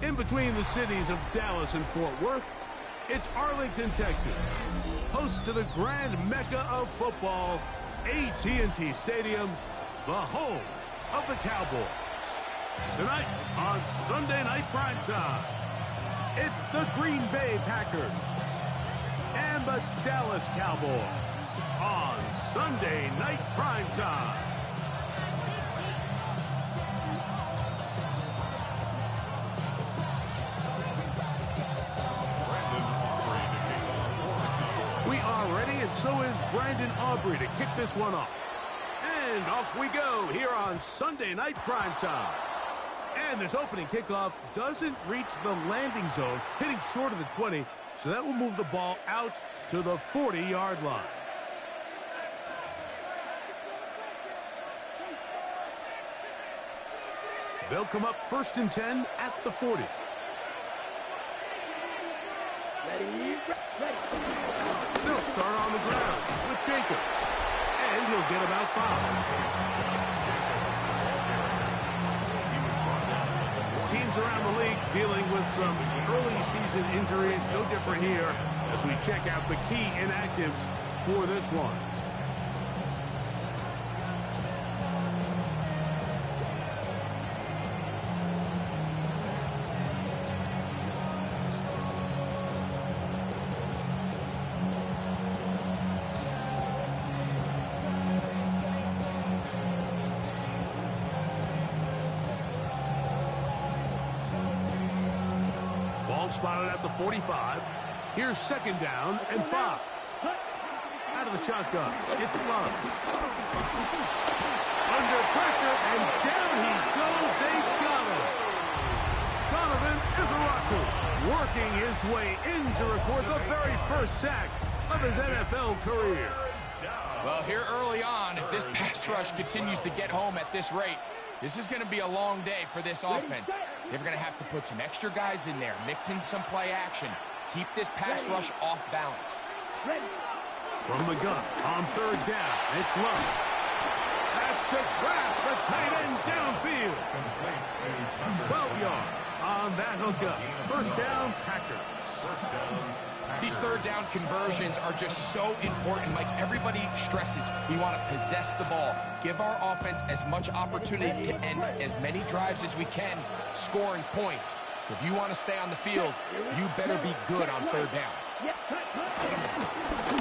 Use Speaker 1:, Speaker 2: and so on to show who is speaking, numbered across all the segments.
Speaker 1: In between the cities of Dallas and Fort Worth, it's Arlington, Texas, host to the grand mecca of football, AT&T Stadium, the home of the Cowboys. Tonight on Sunday Night Primetime, it's the Green Bay Packers and the Dallas Cowboys on Sunday Night Primetime. We are ready, and so is Brandon Aubrey to kick this one off. And off we go here on Sunday Night Primetime. And this opening kickoff doesn't reach the landing zone, hitting short of the 20, so that will move the ball out to the 40-yard line. They'll come up 1st and 10 at the 40. They'll start on the ground with Jacobs, and he'll get about 5. Teams around the league dealing with some early season injuries. No different here as we check out the key inactives for this one. Spotted at the 45. Here's 2nd down and 5. Out of the shotgun. It's Love. Under pressure, and down he goes. They got him. Donovan Izaraku working his way in to record the very first sack of his NFL career.
Speaker 2: Well, here early on, if this pass rush continues to get home at this rate, this is going to be a long day for this offense. They're going to have to put some extra guys in there, mix in some play action, keep this pass rush off balance.
Speaker 1: From the gun, on 3rd down, it's Love. That's to Kraft, the tight end downfield. 12 yards on that hookup. 1st down, Packers.
Speaker 2: These 3rd down conversions are just so important. Like everybody stresses, we want to possess the ball, give our offense as much opportunity to end as many drives as we can, scoring points. So if you want to stay on the field, you better be good on 3rd down.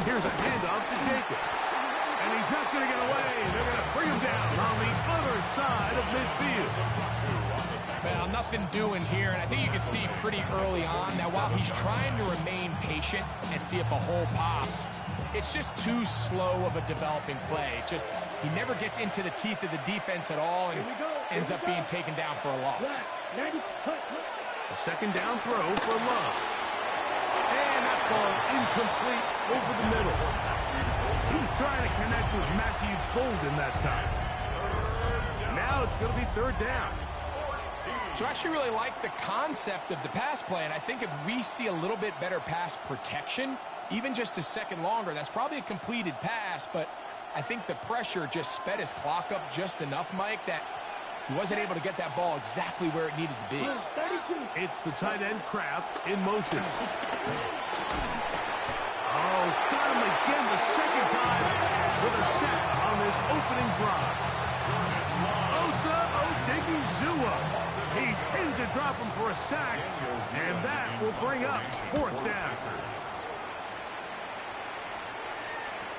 Speaker 1: Here's a handoff to Jacobs. And he's not going to get away. They're going to bring him down on the other side of midfield.
Speaker 2: Well, nothing doing here, and I think you can see pretty early on that while he's trying to remain patient and see if a hole pops, it's just too slow of a developing play. He never gets into the teeth of the defense at all and ends up being taken down for a loss.
Speaker 1: A 2nd down throw for Love. And that ball incomplete over the middle. He was trying to connect with Matthew Golden that time. Now it's going to be 3rd down.
Speaker 2: So I actually really like the concept of the pass play, and I think if we see a little bit better pass protection, even just a second longer, that's probably a completed pass, but I think the pressure just sped his clock up just enough, Mike, that he wasn't able to get that ball exactly where it needed to be.
Speaker 1: It's the tight end Kraft in motion. Oh, got him again the 2nd time with a sack on this opening drive. Osa Odigizua. He's in to drop him for a sack, and that will bring up 4th down.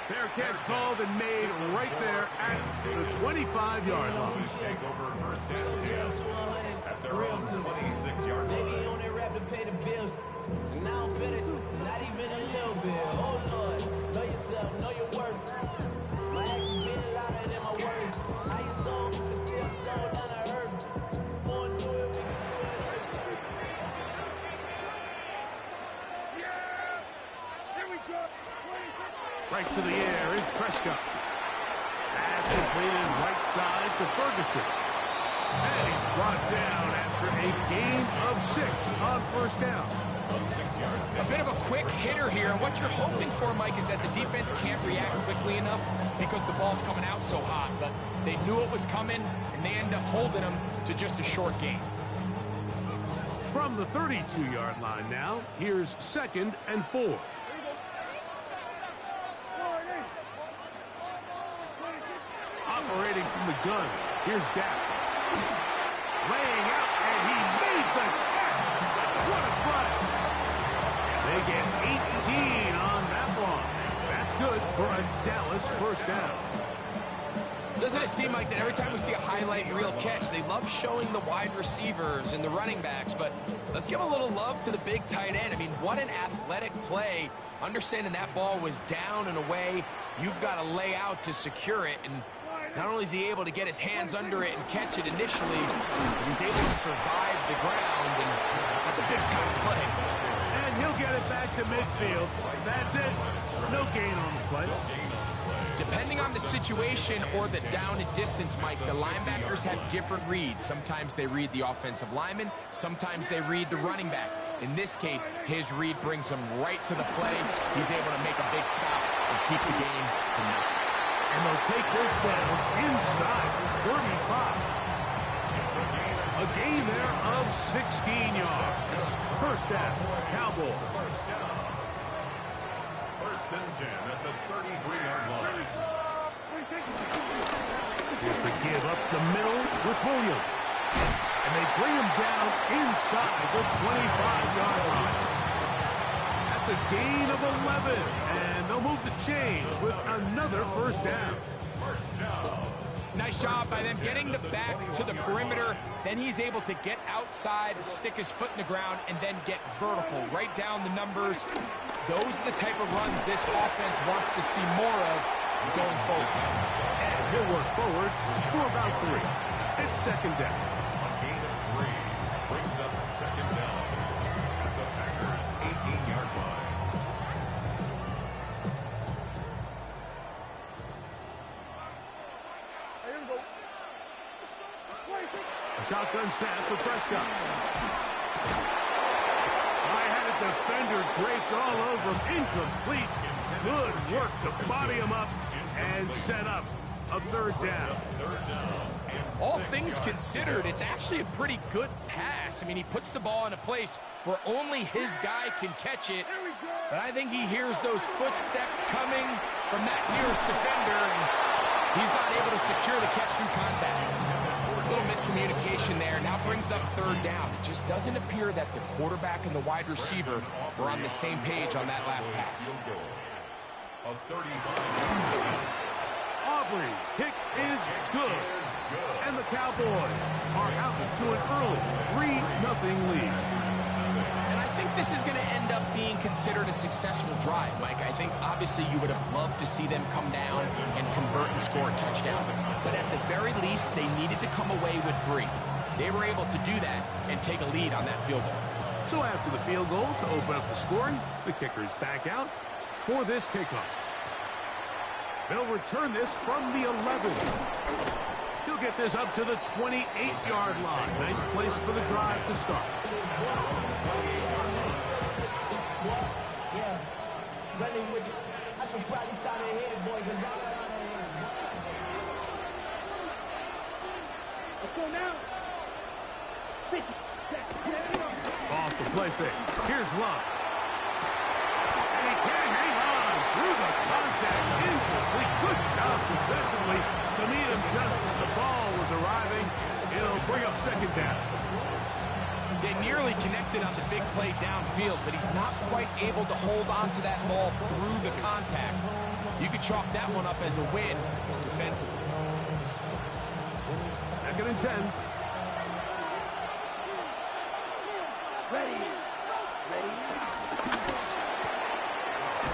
Speaker 1: Fair catch called and made right there at the 25-yard line.
Speaker 3: Take over 1st and 10 at their own 26-yard line.
Speaker 4: They on their rap to pay the bills, and now I'm finished, not even a little bit. Oh Lord, know yourself, know your worth. My actions been louder than my words. How you sold, but still sold, and I heard.
Speaker 1: Right to the air is Prescott. Pass completed right side to Ferguson. And he's brought down after a gain of 6 on 1st down.
Speaker 2: A bit of a quick hitter here, and what you're hoping for, Mike, is that the defense can't react quickly enough because the ball's coming out so hot. But they knew it was coming, and they end up holding them to just a short gain.
Speaker 1: From the 32-yard line now, here's 2nd and 4. Operating from the gun, here's Dak. Laying out, and he made the catch. What a play. They get 18 on that one. That's good for a Dallas first down.
Speaker 2: Doesn't it seem like that every time we see a highlight reel catch, they love showing the wide receivers and the running backs, but let's give a little love to the big tight end. I mean, what an athletic play. Understanding that ball was down and away, you've got to lay out to secure it, and not only is he able to get his hands under it and catch it initially, he's able to survive the ground, and that's a big-time play.
Speaker 1: And he'll get it back to midfield. That's it. No gain on the play.
Speaker 2: Depending on the situation or the down and distance, Mike, the linebackers have different reads. Sometimes they read the offensive lineman, sometimes they read the running back. In this case, his read brings him right to the play. He's able to make a big stop and keep the game to nothing.
Speaker 1: And they'll take this down inside 35. A gain there of 16 yards. First down, Cowboys.
Speaker 3: First and 10 at the 33-yard line.
Speaker 1: Here's the give up the middle with Williams. And they bring him down inside the 25-yard line. That's a gain of 11. And they'll move the chains with another first down.
Speaker 2: Nice job by them getting the back to the perimeter. Then he's able to get outside, stick his foot in the ground, and then get vertical. Right down the numbers. Those are the type of runs this offense wants to see more of going forward.
Speaker 1: And he'll work forward for about 3. It's second down.
Speaker 3: A gain of 3 brings up second down at the Packers' 18-yard line.
Speaker 1: A shotgun snap for Prescott. I had a defender draped all over him. Incomplete. Good work to body him up and set up a third down.
Speaker 2: All things considered, it's actually a pretty good pass. I mean, he puts the ball in a place where only his guy can catch it. But I think he hears those footsteps coming from that nearest defender, and he's not able to secure the catch through contact. A little miscommunication there. Now brings up third down. It just doesn't appear that the quarterback and the wide receiver were on the same page on that last pass.
Speaker 3: A 35-yard.
Speaker 1: Aubrey's kick is good. And the Cowboys are out to an early 3-0 lead.
Speaker 2: And I think this is going to end up being considered a successful drive, Mike. I think obviously you would have loved to see them come down and convert and score a touchdown. But at the very least, they needed to come away with 3. They were able to do that and take a lead on that field goal.
Speaker 1: So after the field goal to open up the scoring, the kicker's back out for this kickoff. They'll return this from the 11. He'll get this up to the 28-yard line. Nice place for the drive to start.
Speaker 4: Yeah, running with you. I should probably sign a head, boy, because all I know is let's go now.
Speaker 1: Off the play fake. Here's Love. And he can't hang on through the contact. Incomplete. Good job defensively to meet him just as the ball was arriving. It'll bring up second down.
Speaker 2: They nearly connected on the big play downfield, but he's not quite able to hold on to that ball through the contact. You could chalk that one up as a win defensively.
Speaker 1: Second and 10.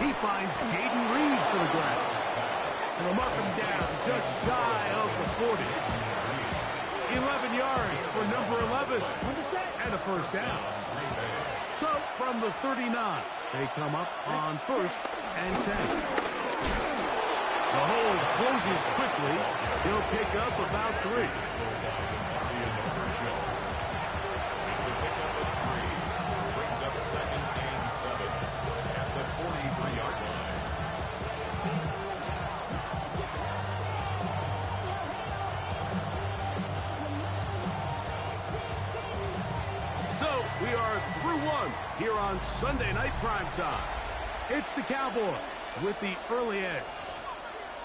Speaker 1: He finds Jaden Reed for the ground. And he'll mark him down just shy of the 40. 11 yards for number 11. And a first down. So from the 39, they come up on first and 10. The hold closes quickly. He'll pick up about 3. We are through one here on Sunday Night Primetime. It's the Cowboys with the early edge.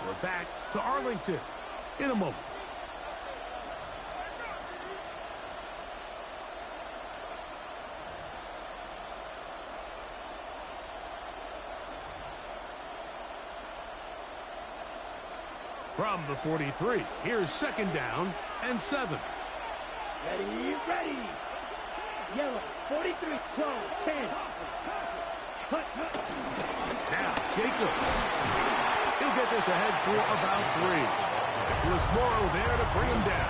Speaker 1: We're back to Arlington in a moment. From the 43, here's second down and 7.
Speaker 5: Ready. Yellow, 43, close, 10. Cut.
Speaker 1: Now, Jacobs. He'll get this ahead for about 3. It was Morrow there to bring him down.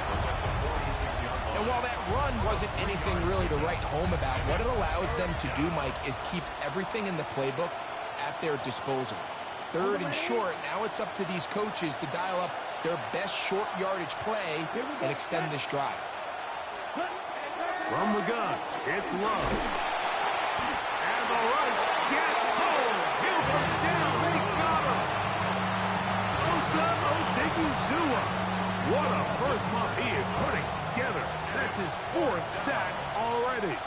Speaker 2: And while that run wasn't anything really to write home about, what it allows them to do, Mike, is keep everything in the playbook at their disposal. Third and short, now it's up to these coaches to dial up their best short yardage play and extend this drive.
Speaker 1: From the gun, it's Love. And the rush gets home. He'll go down. They got him. Osa Odigizua. What a first month he is putting together. That's his 4th sack already.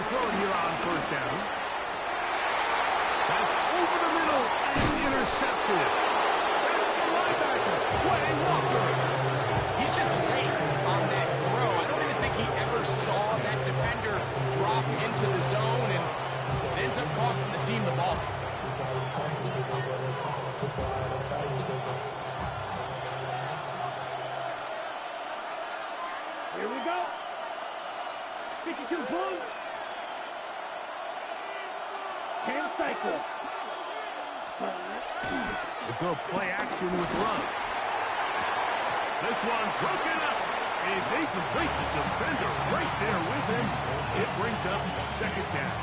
Speaker 1: Thrown here on first down. That's over the middle and intercepted. That's the linebacker, Quay Walker.
Speaker 2: He's just late on that throw. I don't even think he ever saw that defender drop into the zone and ends up costing the team the ball.
Speaker 5: Here we go. 52 points. 10 cycle.
Speaker 1: We'll go play action with Love. This one broken up. It's incomplete. The defender right there with him. It brings up second down.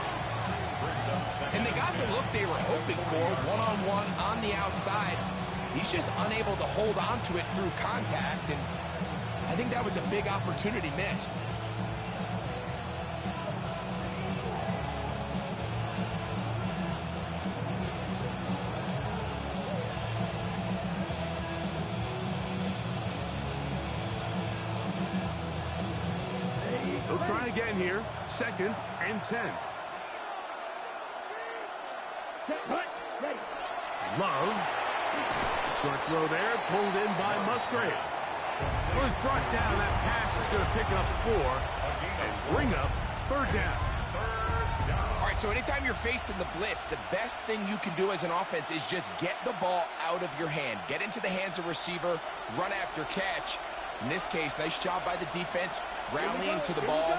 Speaker 2: And they got the look they were hoping for, one-on-one on the outside. He's just unable to hold on to it through contact, and I think that was a big opportunity missed.
Speaker 1: They'll try again here. Second and 10. Love. Short throw there, pulled in by Musgrave. Was brought down. That pass is going to pick up 4 and bring up third down.
Speaker 2: All right, so anytime you're facing the blitz, the best thing you can do as an offense is just get the ball out of your hand. Get into the hands of receiver, run after catch. In this case, nice job by the defense, rallying to the ball.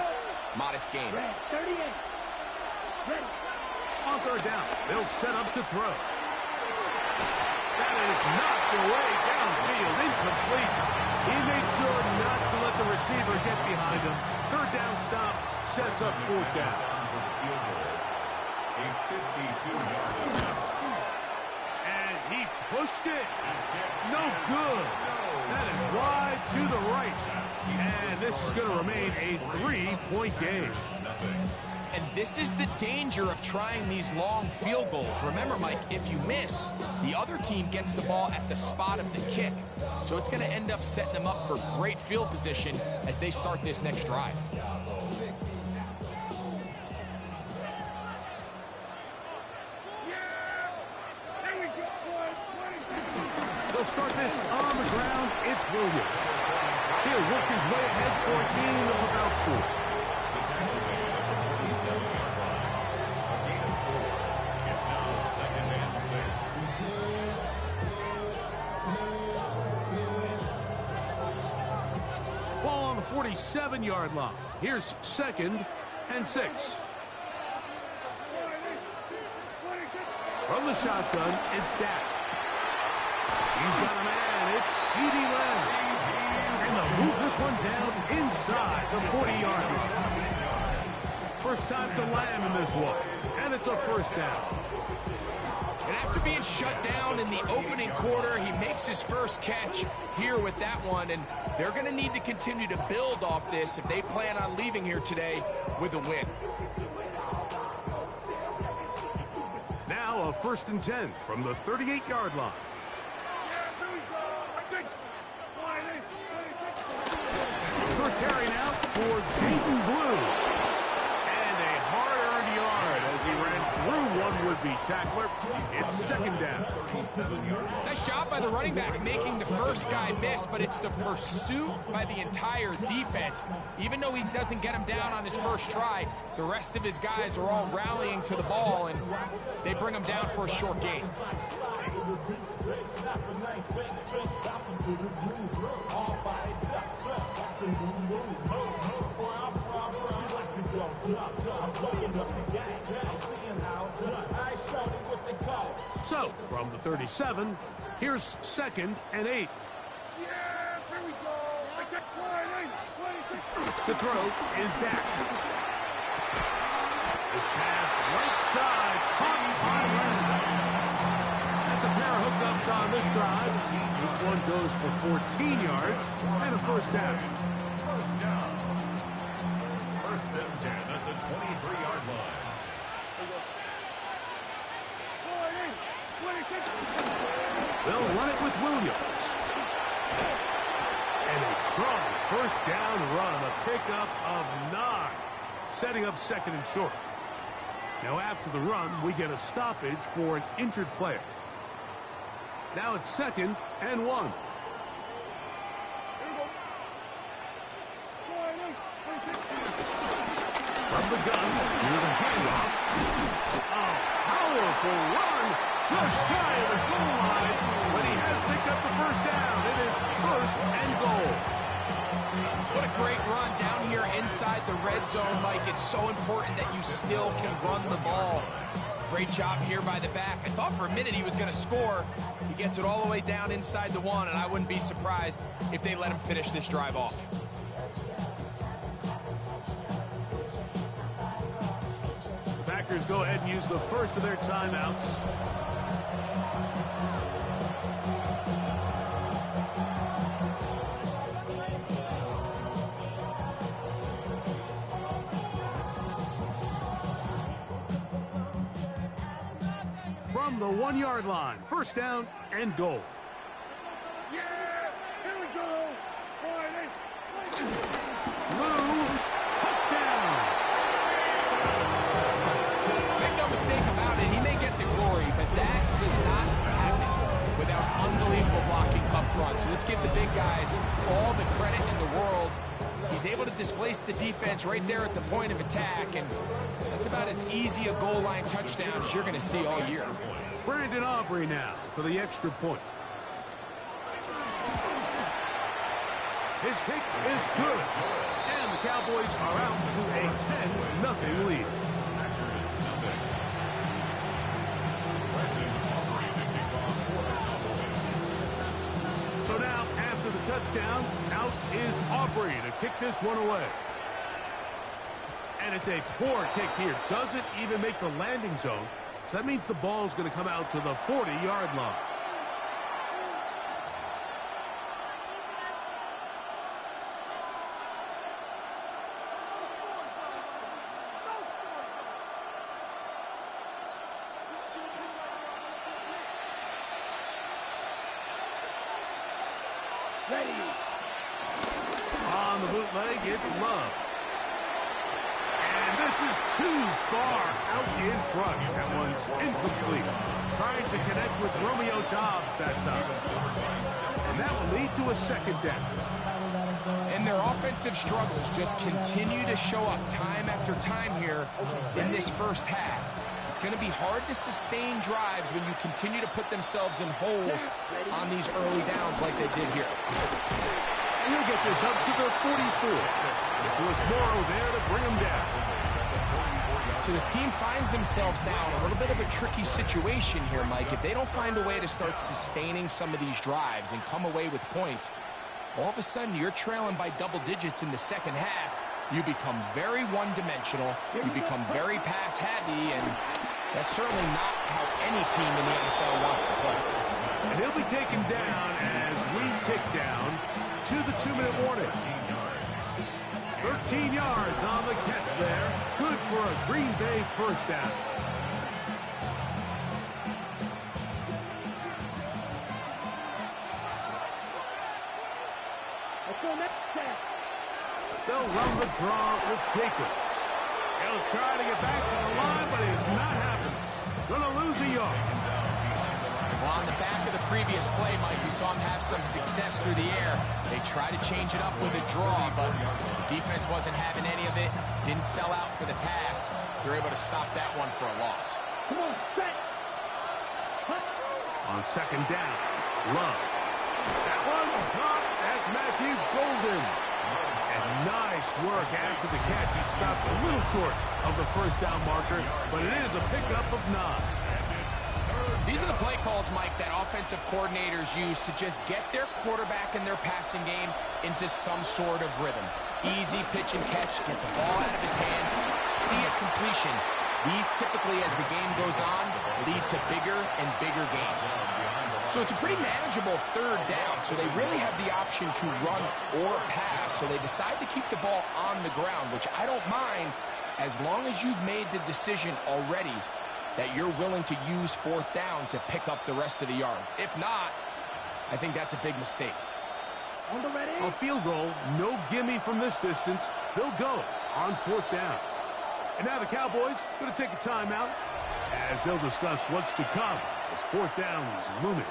Speaker 2: Modest gain.
Speaker 1: On third down, they'll set up to throw. That is knocked away downfield, incomplete. He made sure not to let the receiver get behind him. Third down stop sets up fourth down.
Speaker 3: A 52-yard attempt.
Speaker 1: And he pushed it. No good. That is wide to the right. And this is going to remain a 3-point game.
Speaker 2: And this is the danger of trying these long field goals. Remember, Mike, if you miss, the other team gets the ball at the spot of the kick. So it's going to end up setting them up for great field position as they start this next drive.
Speaker 1: They'll start this on the ground. It's Williams. He'll work his way ahead for a gain of about 4.
Speaker 3: The tackle made at the 47-yard line. A gain of 4. It's now second and 6.
Speaker 1: Ball on the 47-yard line. Here's second and 6. From the shotgun, it's Dak. He's got a man. It's C.D. Lamb. And they'll move this one down inside the 40-yard line. First time to Lamb in this one. And it's a first down.
Speaker 2: And after being shut down in the opening quarter, he makes his first catch here with that one, and they're going to need to continue to build off this if they plan on leaving here today with a win.
Speaker 1: Now a 1st and 10 from the 38-yard line. First carry now for Dayton Blue. And a hard-earned yard as he ran through one would-be tackler. It's 2nd down.
Speaker 2: Nice job by the running back making the first guy miss, but it's the pursuit by the entire defense. Even though he doesn't get him down on his first try, the rest of his guys are all rallying to the ball, and they bring him down for a short gain.
Speaker 1: So, from the 37, here's 2nd and 8. The throw is Dak. This pass right side, caught by Randall. That's a pair of hookups on this drive. This one goes for 14 yards and a 1st down.
Speaker 3: First down. 1st and 10 at the 23-yard line.
Speaker 1: They'll run it with Williams. And a strong 1st down run, a pickup of 9, setting up 2nd and short. Now after the run, we get a stoppage for an injured player. Now it's 2nd and 1. From the gun, here's a handoff. A powerful run, just shy of the goal line, but he has picked up the 1st down. It is 1st and goal.
Speaker 2: What a great run down here inside the red zone, Mike. It's so important that you still can run the ball. Great job here by the back. I thought for a minute he was going to score. He gets it all the way down inside the 1, and I wouldn't be surprised if they let him finish this drive off.
Speaker 1: The Packers go ahead and use the first of their timeouts. From the 1-yard line, 1st down and goal.
Speaker 5: Yeah, here we go.
Speaker 1: Blue, touchdown.
Speaker 2: Make no mistake about it, he may get the glory, but that does not happen without unbelievable blocking up front. So let's give the big guys all the credit in the world. He's able to displace the defense right there at the point of attack, and that's about as easy a goal line touchdown as you're going to see all year.
Speaker 1: Brandon Aubrey now for the extra point. His kick is good, and the Cowboys are out to a 10-0 lead. So now, after the touchdown, out is Aubrey to kick this one away. And it's a poor kick here. Doesn't even make the landing zone. So that means the ball's going to come out to the 40-yard line. On the bootleg, it's Love. And this is too far out in front. That one's incomplete. Trying to connect with Romeo Doubs that time. And that will lead to a 2nd down.
Speaker 2: And their offensive struggles just continue to show up time after time here in this first half. It's going to be hard to sustain drives when you continue to put themselves in holes on these early downs like they did here.
Speaker 1: And he'll get this up to the 44. Nicholas Morrow there to bring him down.
Speaker 2: So this team finds themselves now in a little bit of a tricky situation here, Mike. If they don't find a way to start sustaining some of these drives and come away with points, all of a sudden you're trailing by double digits in the second half. You become very one-dimensional, you become very pass-heavy, and That's certainly not how any team in the NFL wants to play.
Speaker 1: And he'll be taken down as we tick down to the 2-minute warning. 13 yards on the catch there. Good for a Green Bay first down. They'll run the draw with Jacobs. He'll try to get back to the line, but it's not happening. Gonna lose a yard.
Speaker 2: Well, on the back of the previous play, Mike, we saw him have some success through the air. They tried to change it up with a draw, but the defense wasn't having any of it. Didn't sell out for the pass. They're able to stop that one for a loss.
Speaker 5: Come on, set.
Speaker 1: On second down, Love. That one, caught. That's Matthew Golden. And nice work after the catch. He stopped a little short of the first down marker, but it is a pickup of 9.
Speaker 2: These are the play calls, Mike, that offensive coordinators use to just get their quarterback and their passing game into some sort of rhythm. Easy pitch and catch, get the ball out of his hand, see a completion. These typically, as the game goes on, lead to bigger and bigger gains. So it's a pretty manageable third down, so they really have the option to run or pass, so they decide to keep the ball on the ground, which I don't mind as long as you've made the decision already that you're willing to use fourth down to pick up the rest of the yards. If not, I think that's a big mistake.
Speaker 1: A field goal, no gimme from this distance. They'll go on fourth down. And now the Cowboys going to take a timeout as they'll discuss what's to come as fourth down is looming.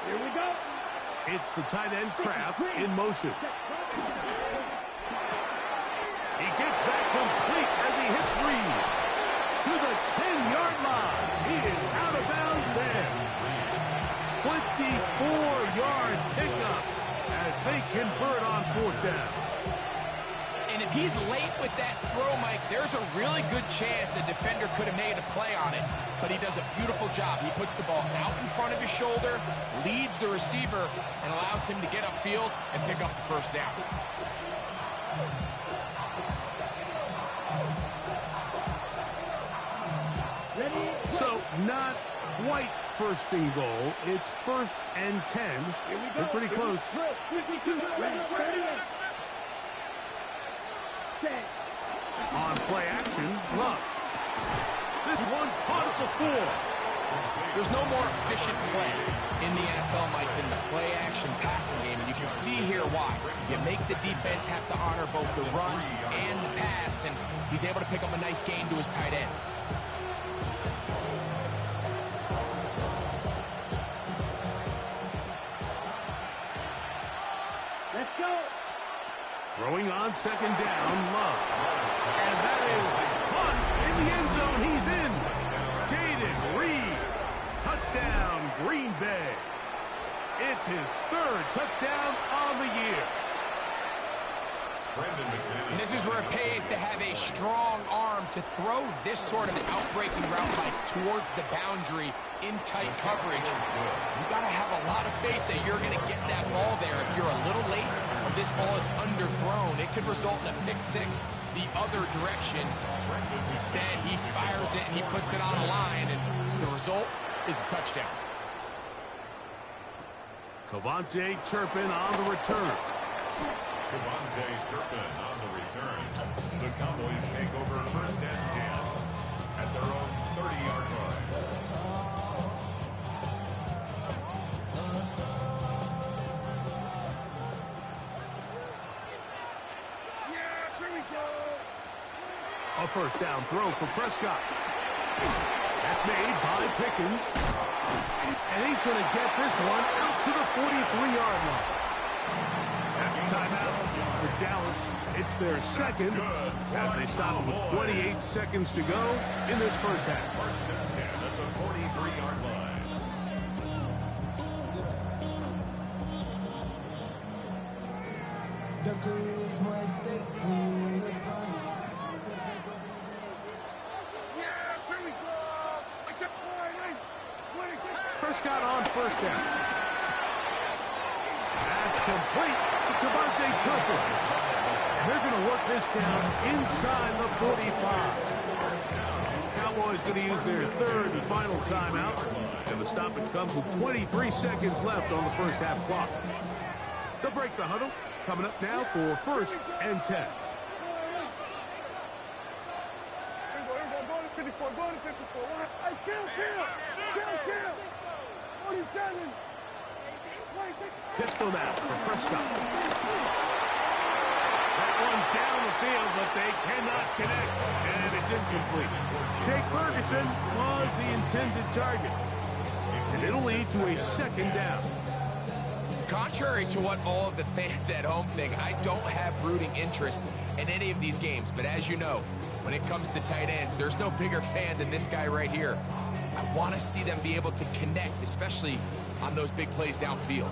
Speaker 5: Here we go.
Speaker 1: It's the tight end Kraft in motion. He gets that complete as he hits Reed to the 10-yard line. He is out of bounds there. 24-yard pickup as they convert on fourth down.
Speaker 2: And if he's late with that throw, Mike, there's a really good chance a defender could have made a play on it, but he does a beautiful job. He puts the ball out in front of his shoulder, leads the receiver, and allows him to get upfield and pick up the first down.
Speaker 1: So not quite first and goal. It's 1st and 10. They're pretty close. On play action, Love. This one caught it before.
Speaker 2: There's no more efficient play in the NFL, Mike, than the play-action passing game, and you can see here why. You make the defense have to honor both the run and the pass, and he's able to pick up a nice gain to his tight end.
Speaker 5: Let's go.
Speaker 1: Throwing on second down, Love. And that is punt in the end zone. He's in. Jaden Reed. Touchdown, Green Bay. It's his 3rd touchdown on the year.
Speaker 2: And this is where it pays to have a strong arm to throw this sort of outbreaking route like towards the boundary in tight coverage. You've got to have a lot of faith that you're going to get that ball there. If you're a little late or this ball is underthrown, it could result in a pick six the other direction. Instead, he fires it and he puts it on a line, and the result is a touchdown.
Speaker 1: Cavante Turpin on the return.
Speaker 3: Cavante Turpin on the return. The Cowboys take over 1st and 10 at their own 30-yard line.
Speaker 1: A first down throw for Prescott. That's made by Pickens. And he's going to get this one out to the 43-yard line. That's a timeout for Dallas. It's their 2nd as they stop with 28 seconds to go in this first half.
Speaker 3: 1st and 10 at the 43-yard line.
Speaker 4: The career is more at stake when you win.
Speaker 1: Prescott on first down. That's complete to Devontae Turpin. And they're going to work this down inside the 45. Cowboys going to use their third and final timeout. And the stoppage comes with 23 seconds left on the first half clock. They'll break the huddle. Coming up now for first and 10. Pistol now for Prescott. That one down the field, but they cannot connect, and it's incomplete. Jake Ferguson was the intended target, and it'll lead to a second down.
Speaker 2: Contrary to what all of the fans at home think, I don't have rooting interest in any of these games. But as you know, when it comes to tight ends, there's no bigger fan than this guy right here. I want to see them be able to connect, especially on those big plays downfield.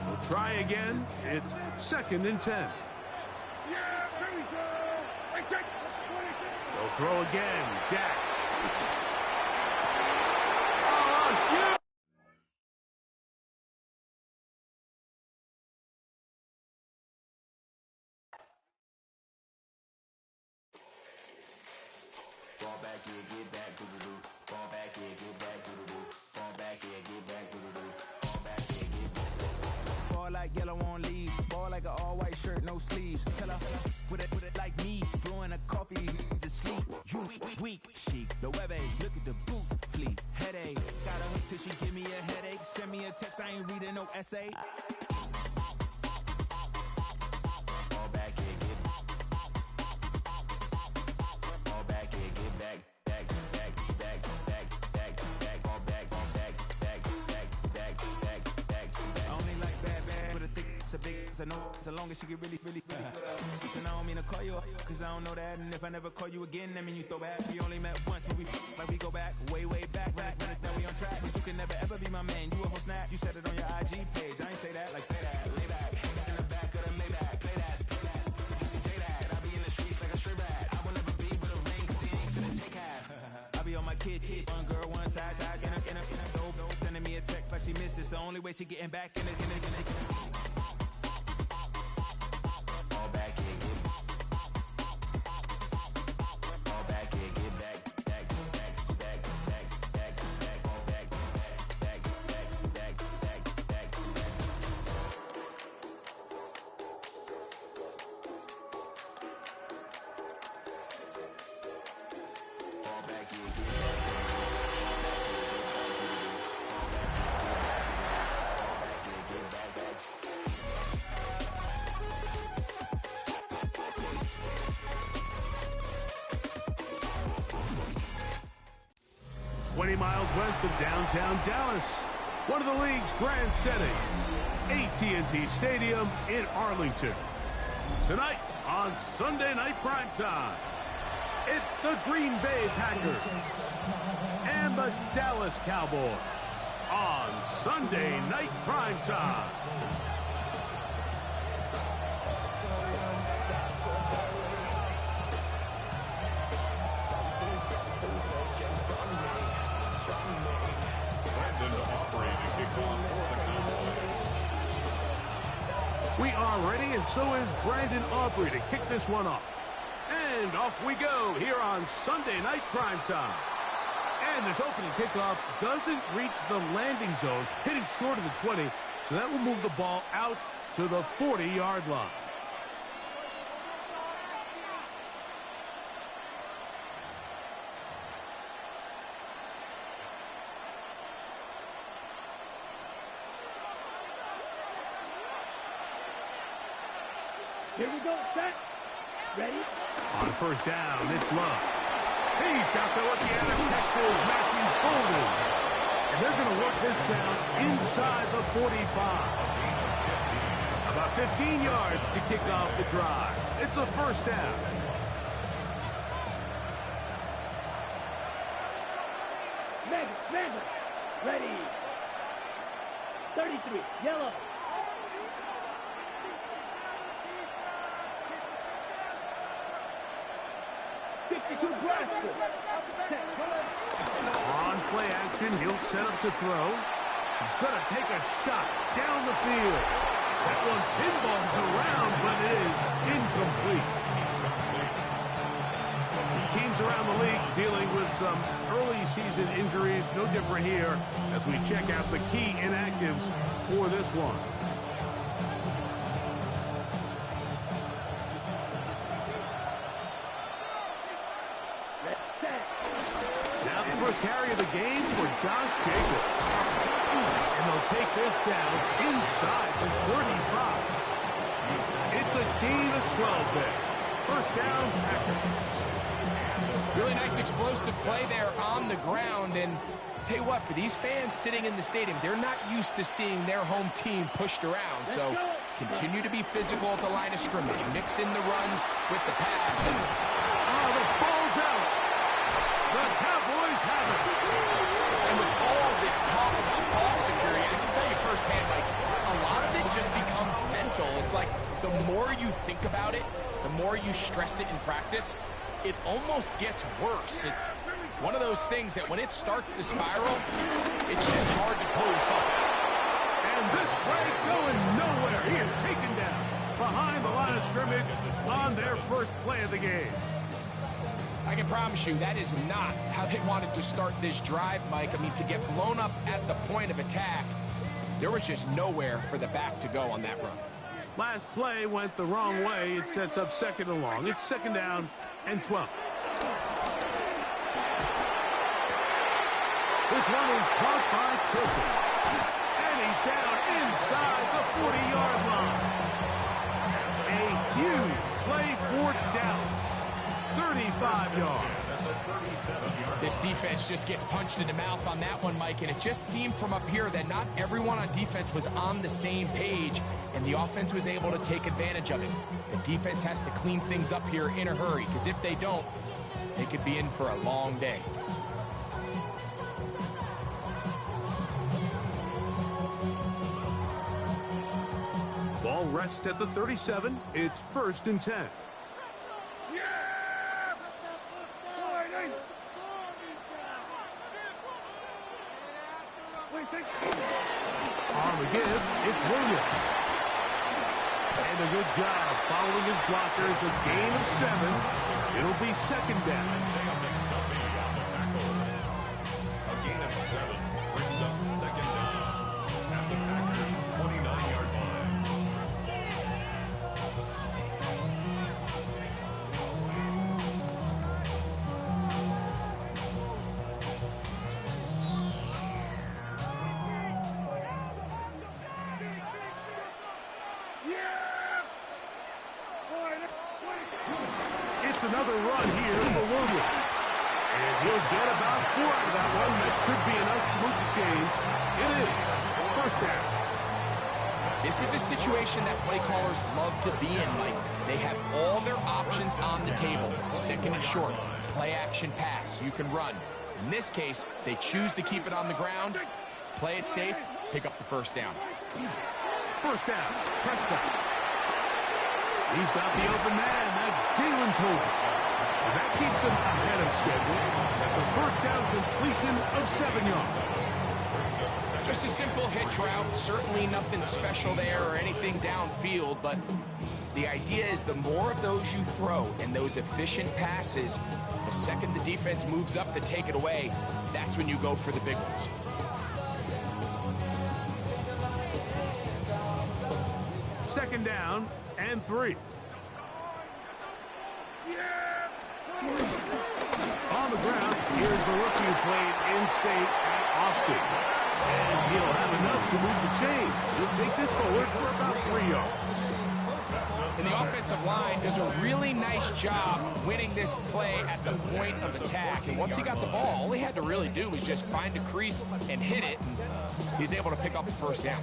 Speaker 1: We'll try again. It's second and 10. They'll throw again. Dak. Oh, yeah.
Speaker 4: Fall back here, get back, doo-doo-doo. Fall back here, get back, doo-doo-doo. Fall back here, get back, doo-doo-doo. Fall back here, get back. Fall like yellow on leaves. Ball like an all-white shirt, no sleeves. Tell her, put it like me. Blowing a coffee, he's asleep. You weak, chic. The web look at the boots, fleet. Headache. Got a hook till she give me a headache. Send me a text, I ain't reading no essay. Fall back here, get back. Fall back here, get back. I know so long as she get really Listen, I don't mean to call you up, cause I don't know that. And if I never call you again, that mean you throw back. We only met once, but we like we go back, way back. Now we on track, but you can never ever be my man. You a whole snap, you said it on your IG page. I ain't say that, like say that, lay back. In the back of the Maybach, play that. Say that, I be in the streets like a stray rat. I will never speak with a ring, cause he ain't finna take half. I be on my kid, one girl, one side, in a dope, sending me a text like she misses. The only way she getting back in it.
Speaker 1: Miles west of downtown Dallas, one of the league's grand settings, AT&T Stadium in Arlington. Tonight on Sunday Night Primetime, it's the Green Bay Packers and the Dallas Cowboys on Sunday Night Primetime. We are ready, and so is Brandon Aubrey to kick this one off. And off we go here on Sunday Night Primetime. And this opening kickoff doesn't reach the landing zone, hitting short of the 20, so that will move the ball out to the 40-yard line.
Speaker 5: Here we go, set, ready.
Speaker 1: On first down, it's Love. He's got the rookie out of Texas, Matthew Golden. And they're going to work this down inside the 45. About 15 yards to kick off the drive. It's a first down.
Speaker 5: Mega, ready. 33, yellow.
Speaker 1: On play action, he'll set up to throw. He's going to take a shot down the field. That one pinballs around, but it is incomplete. Teams around the league dealing with some early season injuries. No different here as we check out the key inactives for this one. Now the first carry of the game for Josh Jacobs. And they'll take this down inside the 35. It's a gain of 12 there. First down, Packers.
Speaker 2: Really nice explosive play there on the ground. And tell you what, for these fans sitting in the stadium, they're not used to seeing their home team pushed around. So continue to be physical at the line of scrimmage. Mix in the runs with the pass.
Speaker 1: And, the ball's out. The Cowboys have it.
Speaker 2: And with all this talk about ball security, I can tell you firsthand, like, a lot of it just becomes mental. It's like the more you think about it, the more you stress it in practice, it almost gets worse. It's one of those things that when it starts to spiral, it's just hard to pull yourself out.
Speaker 1: And this play going nowhere. He is taken down behind the line of scrimmage on their first play of the game.
Speaker 2: I can promise you that is not how they wanted to start this drive, Mike. I mean, to get blown up at the point of attack, there was just nowhere for the back to go on that run.
Speaker 1: Last play went the wrong way. It sets up second and long. It's second down and 12. This one is caught by Tilton. And he's down inside the 40-yard line. A huge play for Dallas. 35 yards.
Speaker 2: This defense just gets punched in the mouth on that one, Mike, and it just seemed from up here that not everyone on defense was on the same page, and the offense was able to take advantage of it. The defense has to clean things up here in a hurry, because if they don't, they could be in for a long day.
Speaker 1: Ball rests at the 37. It's first and 10. On the give, it's Williams. And a good job following his blockers. A gain of 7. It'll be second down.
Speaker 3: A gain of 7 brings up second down at the Packers' 29-yard line.
Speaker 1: It's another run here for Williams. And he'll get about 4 out of that one. That should be enough to move the chains. It is first down.
Speaker 2: This is a situation that play callers love to be in, Mike. They have all their options on the table. Second and short, play action pass. You can run. In this case, they choose to keep it on the ground, play it safe, pick up the first down.
Speaker 1: First down, Prescott. He's got the open man. That's Jalen Tolbert. And that keeps him ahead of schedule. That's a first down completion of 7 yards.
Speaker 2: Just a simple hitch route. Certainly nothing special there or anything downfield, but the idea is the more of those you throw and those efficient passes, the second the defense moves up to take it away, that's when you go for the big ones.
Speaker 1: Second down and 3. On the ground, here's the rookie who played in-state at Austin. And he'll have enough to move the chain. He'll take this forward for about 3 yards.
Speaker 2: And the offensive line does a really nice job winning this play at the point of attack. And once he got the ball, all he had to really do was just find a crease and hit it. And he's able to pick up the first down.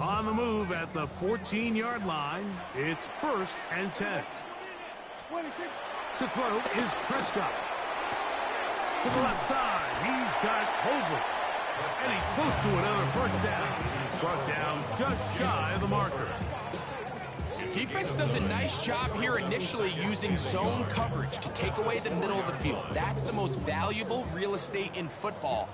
Speaker 1: On the move at the 14-yard line, it's first and 10. To throw is Prescott. To the left side, he's got Tolbert. And he's close to another first down. He's brought down just shy of the marker.
Speaker 2: Defense does a nice job here initially using zone coverage to take away the middle of the field. That's the most valuable real estate in football.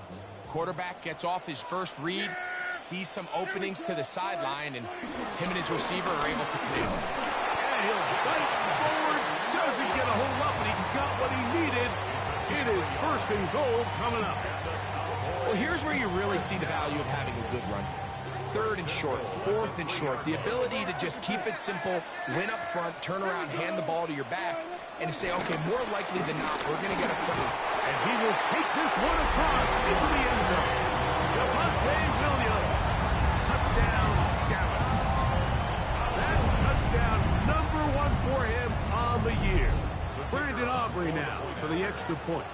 Speaker 2: Quarterback gets off his first read, sees some openings to the sideline, and him and his receiver are able to connect.
Speaker 1: And he'll fight forward, doesn't get a whole lot, but he's got what he needed. It is first and goal coming up.
Speaker 2: Well, here's where you really see the value of having a good run. Third and short, fourth and short, the ability to just keep it simple, win up front, turn around, hand the ball to your back, and to say, okay, more likely than not, we're going to get a first.
Speaker 1: And he will take this one across into the end zone. Devontae Williams, touchdown, Dallas. That touchdown, number 1 for him on the year. Brandon Aubrey now for the extra point.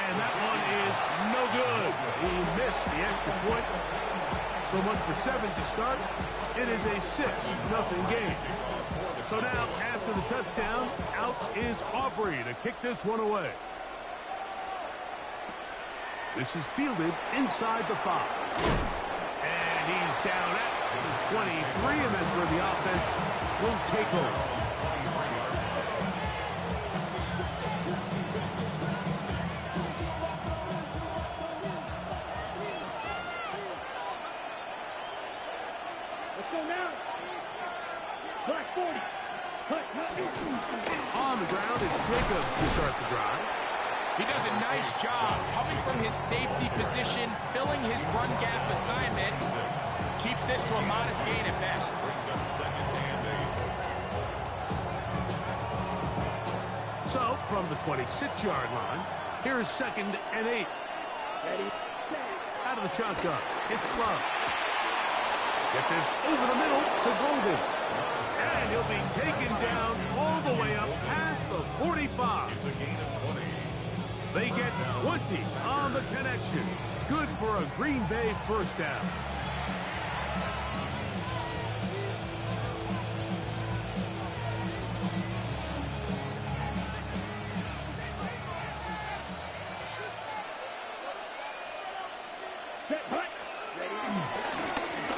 Speaker 1: And that one is no good. He missed the extra point. So much for 7 to start. It is a 6-0 game. So now, after the touchdown, out is Aubrey to kick this one away. This is fielded inside the 5. And he's down at the 23, and that's where the offense will take over. On the ground, it's Jacobs to start the drive.
Speaker 2: He does a nice job coming from his safety position, filling his run gap assignment. Keeps this to a modest gain at best.
Speaker 1: So, from the 26-yard line, here's 2nd and 8. Out of the shotgun, it's Love. Get this over the middle to Golden. And he'll be taken down all the way up past the 45.
Speaker 3: It's a gain of 20.
Speaker 1: They get 20 on the connection. Good for a Green Bay first down.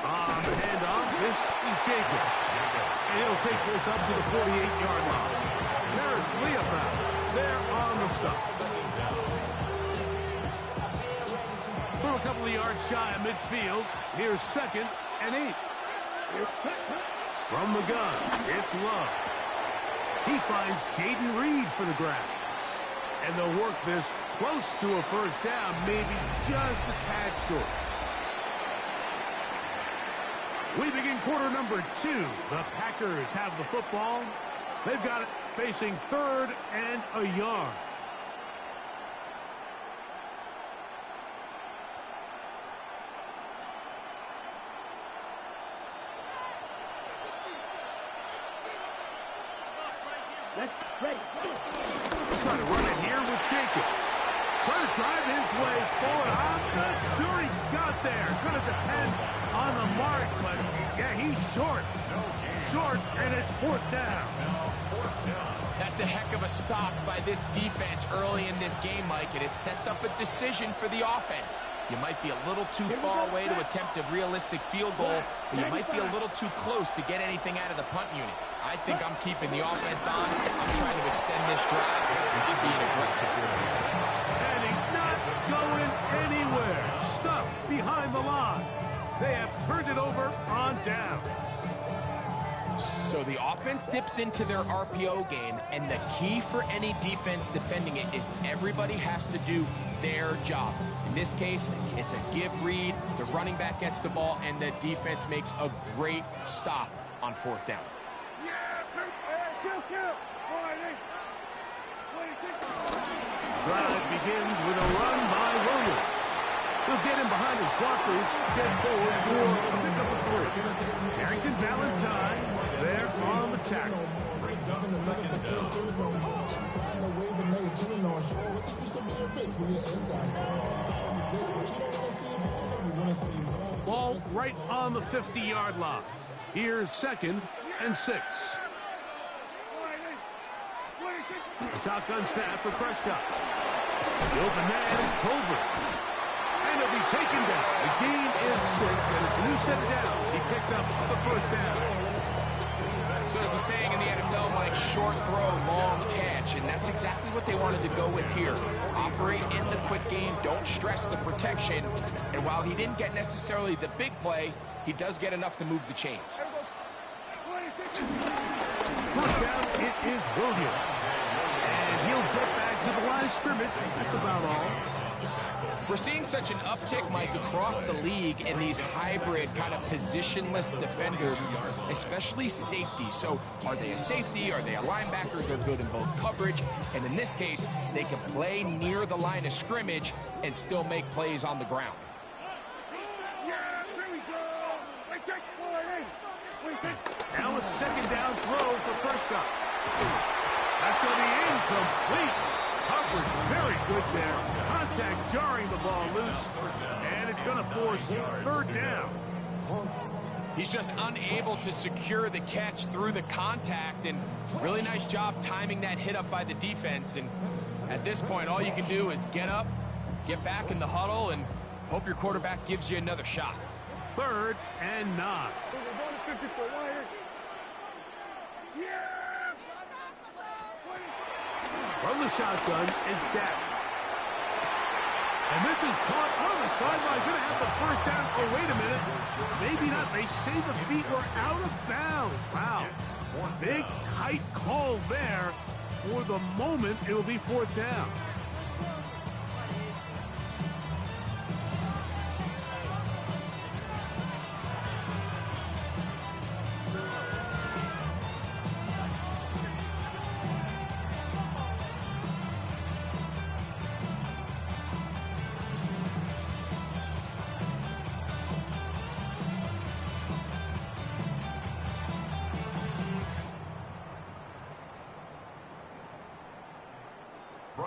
Speaker 1: On the handoff, this is Jacobs. And he'll take this up to the 48-yard line. There's Leopold. They're on the stop. From a couple of yards shy of midfield, here's 2nd and 8. From the gun, it's Love. He finds Jaden Reed for the grab. And they'll work this close to a first down, maybe just a tad short. We begin quarter number 2. The Packers have the football. They've got it facing 3rd and a yard.
Speaker 5: Ready.
Speaker 1: Trying to run it here with Jacobs. Trying to drive his way forward. I'm not sure he got there. Going to depend on the mark, but yeah, he's short. Short, and it's 4th down.
Speaker 2: That's a heck of a stop by this defense early in this game, Mike, and it sets up a decision for the offense. You might be a little too far away to attempt a realistic field goal, but you might be a little too close to get anything out of the punt unit. I think I'm keeping the offense on. I'm trying to extend this drive and being aggressive here.
Speaker 1: And he's not going anywhere. Stuffed behind the line. They have turned it over on downs.
Speaker 2: So the offense dips into their RPO game, and the key for any defense defending it is everybody has to do their job. In this case, it's a give read, the running back gets the ball, and the defense makes a great stop on 4th down.
Speaker 1: Drive begins with a run by Williams. He'll get him behind his blockers, get forward for a pickup of 3. Harrington Valentine there on the tackle.
Speaker 3: Brings up 2nd down.
Speaker 1: Ball right on the 50-yard line. Here's 2nd and 6. shotgun snap for Prescott. The open man is Tolbert. And he'll be taken down. The gain is 6, and it's a new set of downs. He picked up the first down.
Speaker 2: So there's a saying in the NFL, Mike, short throw, long catch, and that's exactly what they wanted to go with here. Operate in the quick game, don't stress the protection, and while he didn't get necessarily the big play, he does get enough to move the chains.
Speaker 1: First down, it is Williams. And he'll get back to the line of scrimmage. That's about all.
Speaker 2: We're seeing such an uptick, Mike, across the league in these hybrid kind of positionless defenders, especially safety. So are they a safety? Are they a linebacker? They're good in both coverage. And in this case, they can play near the line of scrimmage and still make plays on the ground.
Speaker 1: Now a second down throw for Prescott. That's going to be incomplete. Coverage very good there. Contact jarring the ball loose. And it's going to force third down.
Speaker 2: He's just unable to secure the catch through the contact, and really nice job timing that hit up by the defense. And at this point, all you can do is get up, get back in the huddle, and hope your quarterback gives you another shot.
Speaker 1: 3rd and 9. From the shotgun, it's Dak. And this is caught on the sideline. Going to have the first down. Oh, wait a minute. Maybe not. They say the feet were out of bounds. Wow. Big, tight call there. For the moment, it will be 4th down.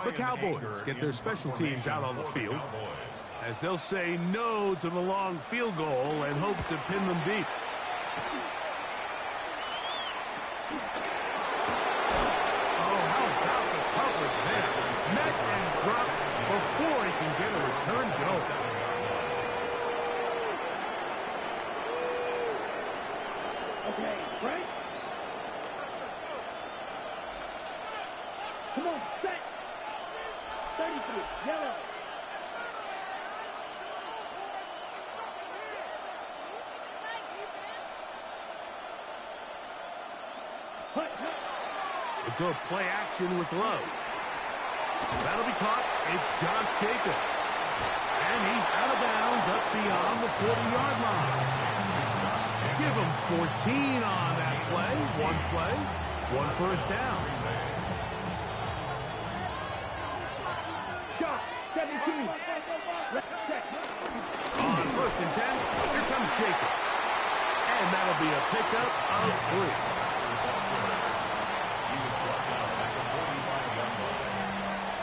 Speaker 1: The Cowboys get their special teams out on the field as they'll say no to the long field goal and hope to pin them deep. Oh, how about the coverage there? Met and dropped before he can get a return go.
Speaker 5: Okay, Frank. Come on, set. 33, yellow.
Speaker 1: We'll go play action with Love. That'll be caught. It's Josh Jacobs. And he's out of bounds up beyond the 40-yard line. Give him 14 on that play. One first down.
Speaker 5: Shot, 17.
Speaker 1: On 1st and 10, here comes Jacobs. And that'll be a pickup of 3.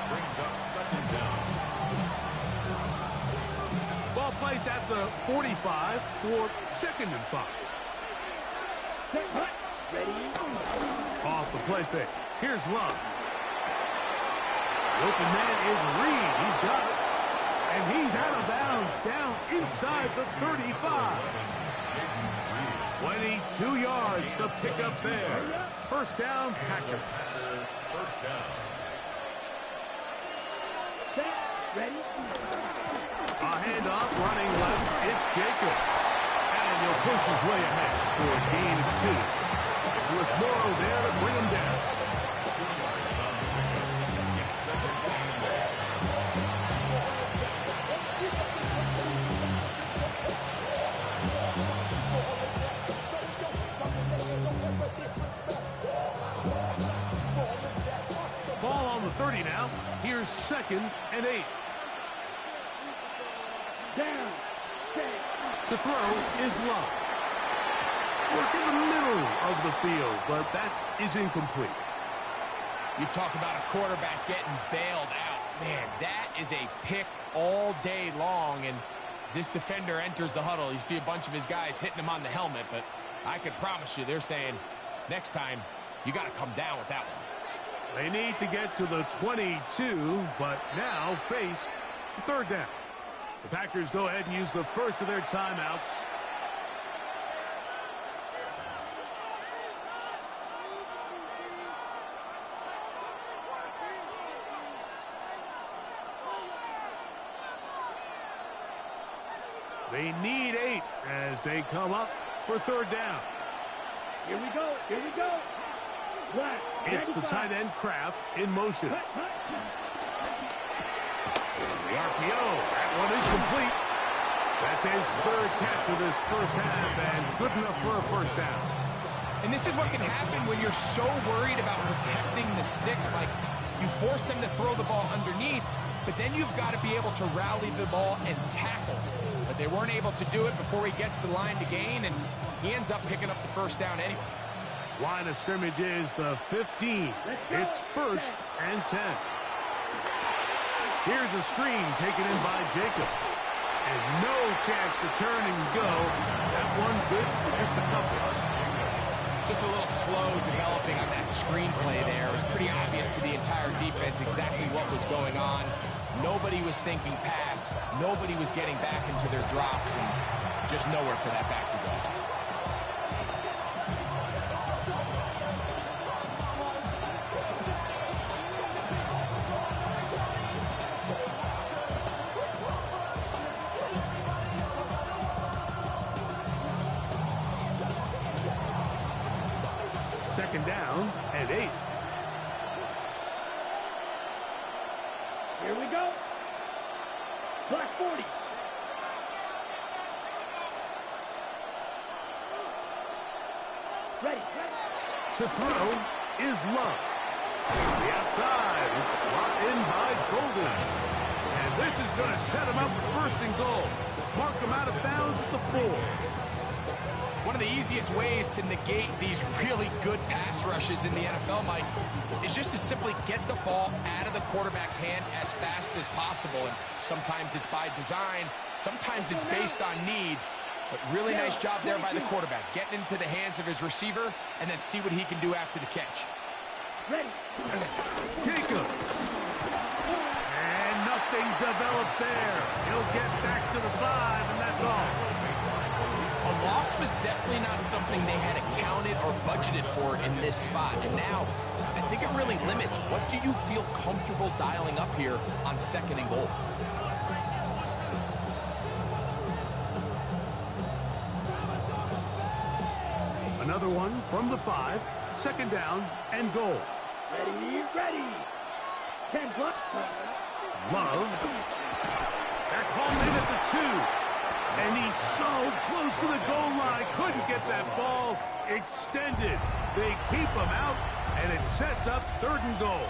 Speaker 3: Brings up 2nd down.
Speaker 1: Ball placed at the 45 for 2nd and 5.
Speaker 5: Ready?
Speaker 1: Off the play fake. Here's Love. The open man is Reed. He's got it. And he's out of bounds down inside the 35. 22 yards to pick up there. First down, Packers.
Speaker 3: First down.
Speaker 5: Ready?
Speaker 1: A handoff running left. It's Jacobs. And he'll push his way ahead for a gain of 2. It was Morrow there to bring him down.
Speaker 3: 2 yards on the pickup. It's 2nd and
Speaker 1: 8. Ball on the 30 now. Here's 2nd and 8.
Speaker 5: Down.
Speaker 1: To throw is Love. Work in the middle of the field, but that is incomplete.
Speaker 2: You talk about a quarterback getting bailed out. Man, that is a pick all day long. And as this defender enters the huddle, you see a bunch of his guys hitting him on the helmet. But I can promise you they're saying, next time, you got to come down with that one.
Speaker 1: They need to get to the 22, but now face the third down. The Packers go ahead and use the first of their timeouts. They need 8 as they come up for third down.
Speaker 5: Here we go. Here we go. Black.
Speaker 1: It's the tight end Kraft in motion. The RPO. That one is complete. That's his third catch of this first half and good enough for a first down.
Speaker 2: And this is what can happen when you're so worried about protecting the sticks, Mike. You force them to throw the ball underneath, but then you've got to be able to rally the ball and tackle. But they weren't able to do it before he gets the line to gain, and he ends up picking up the first down anyway.
Speaker 1: Line of scrimmage is the 15. It's 1st and 10. Here's a screen taken in by Jacobs. And no chance to turn and go. That one good for just a couple.
Speaker 2: Just a little slow developing on that screenplay there. It was pretty obvious to the entire defense exactly what was going on. Nobody was thinking pass. Nobody was getting back into their drops, and just nowhere for that back to go.
Speaker 1: Second down and 8.
Speaker 5: Here we go. Black 40. Ready.
Speaker 1: To throw is Love. On the outside, it's brought in by Golden. And this is going to set him up for 1st and goal. Mark him out of bounds at the 4.
Speaker 2: One of the easiest ways to negate these really good pass rushes in the NFL, Mike, is just to simply get the ball out of the quarterback's hand as fast as possible. And sometimes it's by design, sometimes it's based on need. But really nice job there by the quarterback, getting into the hands of his receiver and then see what he can do after the catch.
Speaker 5: Ready.
Speaker 1: Jacobs. And nothing developed there. He'll get back to the 5, and that's all.
Speaker 2: A loss was definitely not something they had accounted or budgeted for in this spot. And now, I think it really limits what do you feel comfortable dialing up here on 2nd and goal.
Speaker 1: Another one from the 5. 2nd down and goal.
Speaker 5: Ready. 10 plus.
Speaker 1: Love. That's hauled in at the 2. And he's so close to the goal line. Couldn't get that ball extended. They keep him out, and it sets up 3rd and goal.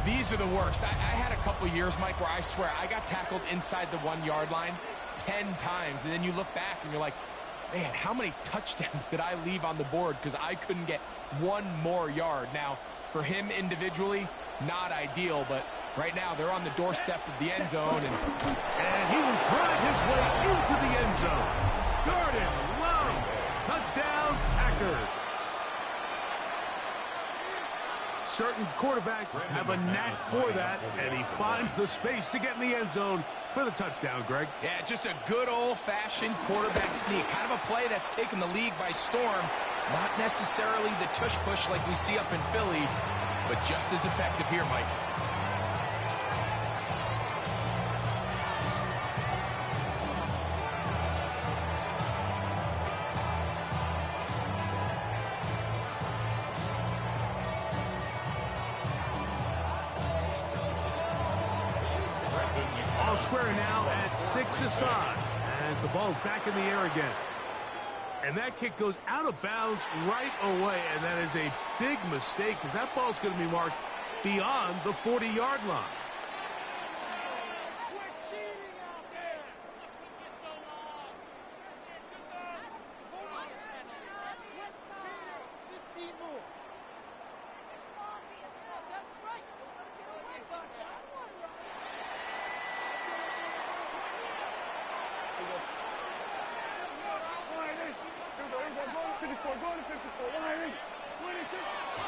Speaker 2: These are the worst. I had a couple years, Mike, where I swear I got tackled inside the 1-yard line 10 times. And then you look back and you're like, man, how many touchdowns did I leave on the board because I couldn't get one more yard? Now, for him individually, not ideal, but right now they're on the doorstep of the end zone.
Speaker 1: And he will drive his way into the end zone. Jordan Love, touchdown Packers. Certain quarterbacks have a knack for that, and he finds the space to get in the end zone for the touchdown, Greg.
Speaker 2: Yeah, just a good old-fashioned quarterback sneak. Kind of a play that's taken the league by storm. Not necessarily the tush-push like we see up in Philly, but just as effective here, Mike.
Speaker 1: All square now at 6 aside as the ball's back in the air again. And that kick goes out of bounds right away, and that is a big mistake because that ball's going to be marked beyond the 40-yard line.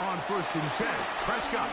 Speaker 1: On 1st and 10, Prescott.